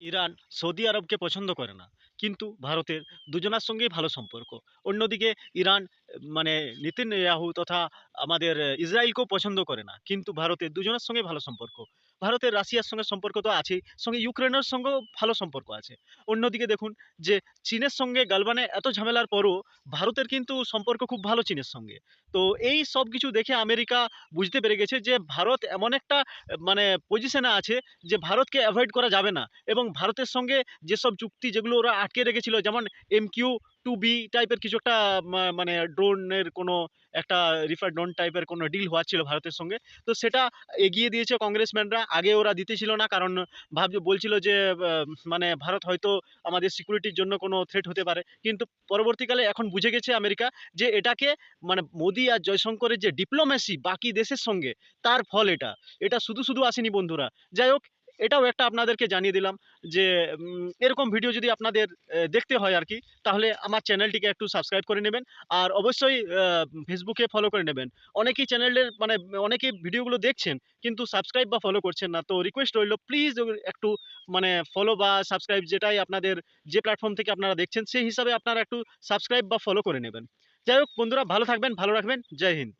Iran Saudi আরবকে পছন্দ করে না, কিন্তু ভারতের দুজনার সঙ্গেই ভালো সম্পর্ক। অন্যদিকে ইরান মানে নেতানিয়াহু তথা আমাদের ইসরায়েলকেও পছন্দ করে না, কিন্তু ভারতের দুজনের সঙ্গে ভালো সম্পর্ক। ভারতের রাশিয়ার সঙ্গে সম্পর্ক তো আছেই, সঙ্গে ইউক্রেনের সঙ্গেও ভালো সম্পর্ক আছে। অন্যদিকে দেখুন যে চীনের সঙ্গে গালবানে এত ঝামেলার পরও ভারতের কিন্তু সম্পর্ক খুব ভালো চীনের সঙ্গে। তো এই সব কিছু দেখে আমেরিকা বুঝতে পেরে গেছে যে ভারত এমন একটা মানে পজিশনে আছে যে ভারতকে অ্যাভয়েড করা যাবে না, এবং ভারতের সঙ্গে যেসব চুক্তি যেগুলো ওরা আটকে রেখেছিল, যেমন MQ-2B টাইপের কিছু একটা মানে ড্রোনের কোনো একটা রিফার ড্রোন টাইপের কোনো ডিল হওয়ার ছিল ভারতের সঙ্গে। তো সেটা এগিয়ে দিয়েছে কংগ্রেসম্যানরা। আগে ওরা দিতেছিল না, কারণ বলছিল যে মানে ভারত হয়তো আমাদের সিকিউরিটির জন্য কোনো থ্রেট হতে পারে। কিন্তু পরবর্তীকালে এখন বুঝে গেছে আমেরিকা যে এটাকে মানে মোদি আর জয়শঙ্করের যে ডিপ্লোম্যাসি বাকি দেশের সঙ্গে, তার ফল এটা। এটা শুধু শুধু আসেনি বন্ধুরা। যাই হোক, এটাও একটা আপনাদেরকে জানিয়ে দিলাম যে এরকম ভিডিও যদি আপনাদের দেখতে হয় আর কি, তাহলে আমার চ্যানেলটিকে একটু সাবস্ক্রাইব করে নেবেন। আর অবশ্যই ফেসবুকে ফলো করে নেবেন। অনেকেই চ্যানেলের মানে অনেকেই ভিডিওগুলো দেখছেন কিন্তু সাবস্ক্রাইব বা ফলো করছেন না। তো রিকোয়েস্ট রইল, প্লিজ একটু মানে ফলো বা সাবস্ক্রাইব, যেটাই আপনাদের যে প্ল্যাটফর্ম থেকে আপনারা দেখছেন সেই হিসাবে আপনারা একটু সাবস্ক্রাইব বা ফলো করে নেবেন। যাই হোক বন্ধুরা, ভালো থাকবেন, ভালো রাখবেন। জয় হিন্দ।